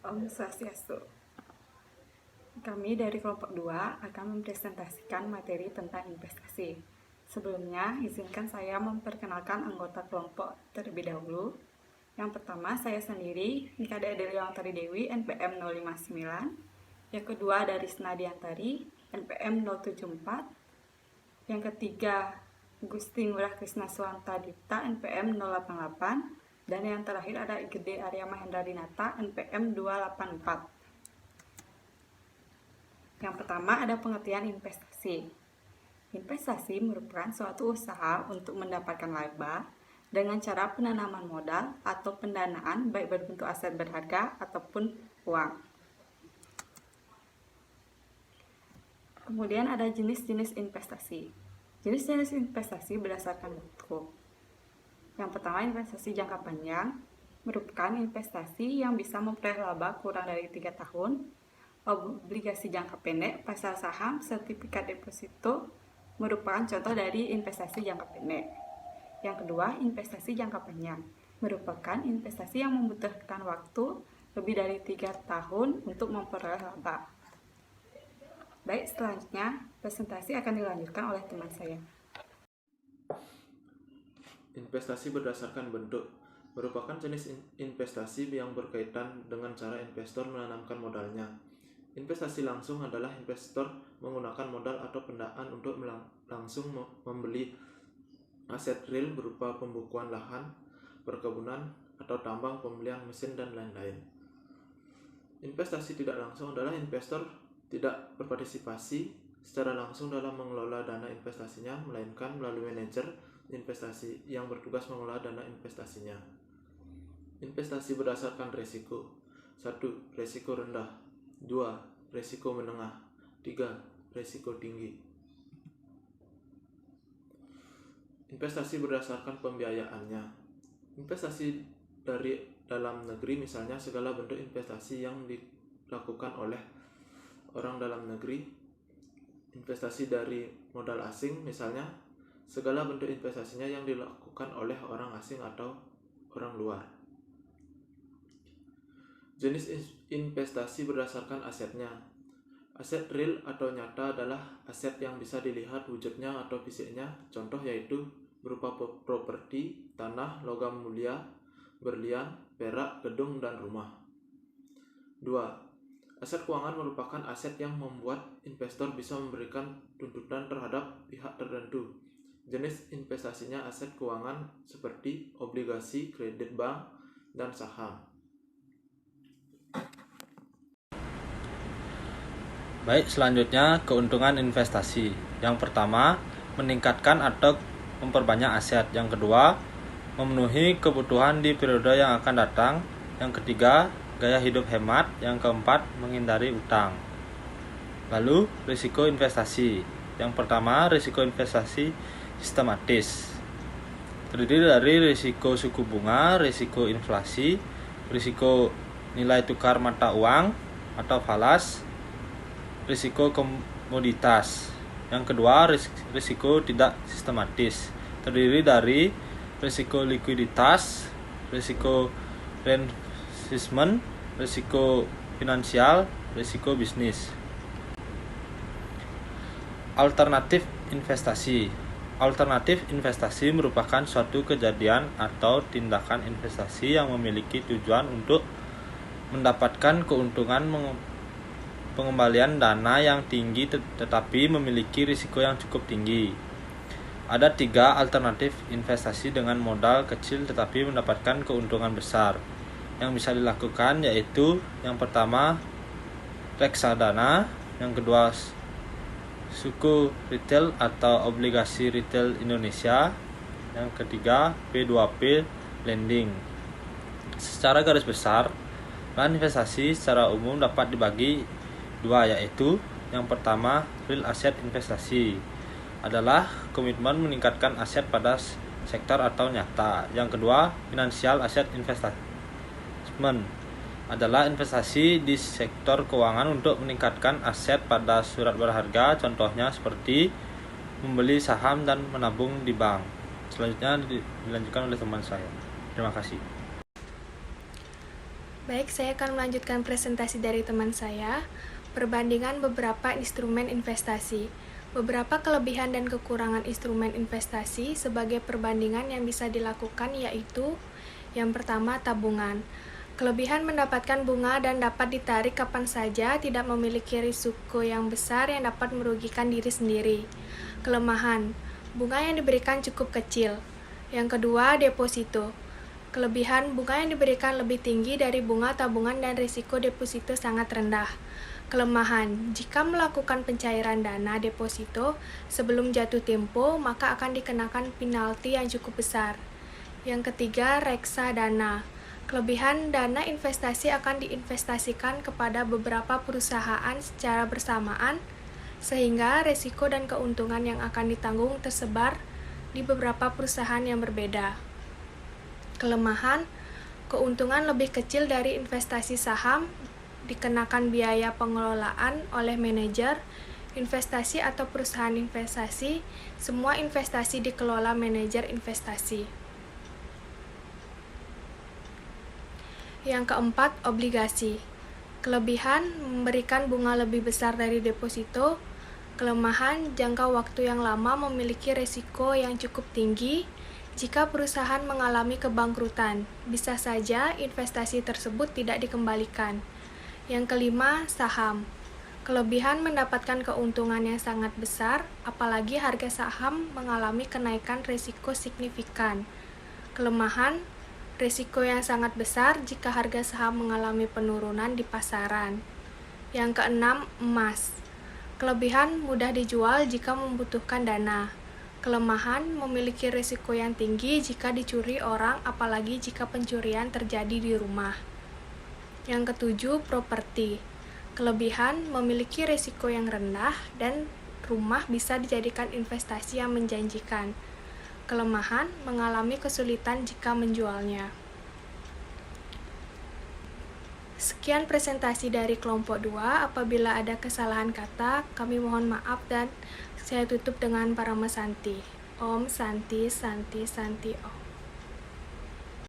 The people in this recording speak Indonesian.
Om Swastiastu. Kami dari kelompok 2 akan mempresentasikan materi tentang investasi. Sebelumnya, izinkan saya memperkenalkan anggota kelompok terlebih dahulu. Yang pertama, saya sendiri, Nikade Deliantari Dewi, NPM 059. Yang kedua, dari Senadiantari, NPM 074. Yang ketiga, Gusti Ngurah Krisna Swanta Dipta, NPM 088. Dan yang terakhir ada Gede Arya Mahendra Dinata, NPM 284. Yang pertama ada pengertian investasi. Investasi merupakan suatu usaha untuk mendapatkan laba dengan cara penanaman modal atau pendanaan baik berbentuk aset berharga ataupun uang. Kemudian ada jenis-jenis investasi. Jenis-jenis investasi berdasarkan bentuk. Yang pertama, investasi jangka panjang merupakan investasi yang bisa memperoleh laba kurang dari 3 tahun. Obligasi jangka pendek, pasar saham, sertifikat deposito merupakan contoh dari investasi jangka pendek. Yang kedua, investasi jangka panjang merupakan investasi yang membutuhkan waktu lebih dari 3 tahun untuk memperoleh laba. Baik, selanjutnya presentasi akan dilanjutkan oleh teman saya. Investasi berdasarkan bentuk merupakan jenis investasi yang berkaitan dengan cara investor menanamkan modalnya. Investasi langsung adalah investor menggunakan modal atau pendaan untuk langsung membeli aset real berupa pembukuan lahan, perkebunan, atau tambang, pembelian mesin, dan lain-lain. Investasi tidak langsung adalah investor tidak berpartisipasi secara langsung dalam mengelola dana investasinya, melainkan melalui manajer investasi yang bertugas mengelola dana investasinya. Investasi berdasarkan risiko. 1. Risiko rendah. 2. Risiko menengah. 3. Risiko tinggi. Investasi berdasarkan pembiayaannya. Investasi dari dalam negeri, misalnya segala bentuk investasi yang dilakukan oleh orang dalam negeri. Investasi dari modal asing, misalnya segala bentuk investasinya yang dilakukan oleh orang asing atau orang luar. Jenis investasi berdasarkan asetnya. Aset real atau nyata adalah aset yang bisa dilihat wujudnya atau fisiknya. Contoh yaitu berupa properti, tanah, logam mulia, berlian, perak, gedung, dan rumah. 2. Aset keuangan merupakan aset yang membuat investor bisa memberikan tuntutan terhadap pihak tertentu. Jenis investasinya aset keuangan seperti obligasi, kredit bank, dan saham. Baik, selanjutnya keuntungan investasi. Yang pertama, meningkatkan atau memperbanyak aset. Yang kedua, memenuhi kebutuhan di periode yang akan datang. Yang ketiga, gaya hidup hemat. Yang keempat, menghindari utang. Lalu, risiko investasi. Yang pertama, risiko investasi sistematis. Terdiri dari risiko suku bunga, risiko inflasi, risiko nilai tukar mata uang atau falas, risiko komoditas. Yang kedua, risiko tidak sistematis. Terdiri dari risiko likuiditas, risiko reinvestment, risiko finansial, risiko bisnis. Alternatif investasi. Alternatif investasi merupakan suatu kejadian atau tindakan investasi yang memiliki tujuan untuk mendapatkan keuntungan pengembalian dana yang tinggi tetapi memiliki risiko yang cukup tinggi. Ada 3 alternatif investasi dengan modal kecil tetapi mendapatkan keuntungan besar yang bisa dilakukan, yaitu yang pertama reksadana, yang kedua suku retail atau obligasi retail Indonesia, yang ketiga P2P lending. Secara garis besar, bahan investasi secara umum dapat dibagi 2, yaitu yang pertama, real asset investasi adalah komitmen meningkatkan aset pada sektor atau nyata. Yang kedua, financial asset investment adalah investasi di sektor keuangan untuk meningkatkan aset pada surat berharga, contohnya seperti membeli saham dan menabung di bank. Selanjutnya dilanjutkan oleh teman saya. Terima kasih. Baik, saya akan melanjutkan presentasi dari teman saya, perbandingan beberapa instrumen investasi. Beberapa kelebihan dan kekurangan instrumen investasi sebagai perbandingan yang bisa dilakukan yaitu yang pertama, tabungan. Kelebihan mendapatkan bunga dan dapat ditarik kapan saja, tidak memiliki risiko yang besar yang dapat merugikan diri sendiri. Kelemahan, bunga yang diberikan cukup kecil. Yang kedua, deposito. Kelebihan, bunga yang diberikan lebih tinggi dari bunga tabungan dan risiko deposito sangat rendah. Kelemahan, jika melakukan pencairan dana deposito sebelum jatuh tempo, maka akan dikenakan penalti yang cukup besar. Yang ketiga, reksadana. Kelebihan, dana investasi akan diinvestasikan kepada beberapa perusahaan secara bersamaan, sehingga risiko dan keuntungan yang akan ditanggung tersebar di beberapa perusahaan yang berbeda. Kelemahan, keuntungan lebih kecil dari investasi saham, dikenakan biaya pengelolaan oleh manajer investasi atau perusahaan investasi. Semua investasi dikelola manajer investasi. Yang keempat, obligasi. Kelebihan, memberikan bunga lebih besar dari deposito. Kelemahan, jangka waktu yang lama memiliki risiko yang cukup tinggi. Jika perusahaan mengalami kebangkrutan, bisa saja investasi tersebut tidak dikembalikan. Yang kelima, saham. Kelebihan mendapatkan keuntungan yang sangat besar, apalagi harga saham mengalami kenaikan risiko signifikan. Kelemahan, risiko yang sangat besar jika harga saham mengalami penurunan di pasaran. Yang keenam, emas. Kelebihan, mudah dijual jika membutuhkan dana. Kelemahan, memiliki risiko yang tinggi jika dicuri orang, apalagi jika pencurian terjadi di rumah. Yang ketujuh, properti. Kelebihan, memiliki risiko yang rendah dan rumah bisa dijadikan investasi yang menjanjikan. Kelemahan, mengalami kesulitan jika menjualnya. Sekian presentasi dari kelompok 2. Apabila ada kesalahan kata, kami mohon maaf dan saya tutup dengan Parama Santi. Om Santi Santi Santi Om.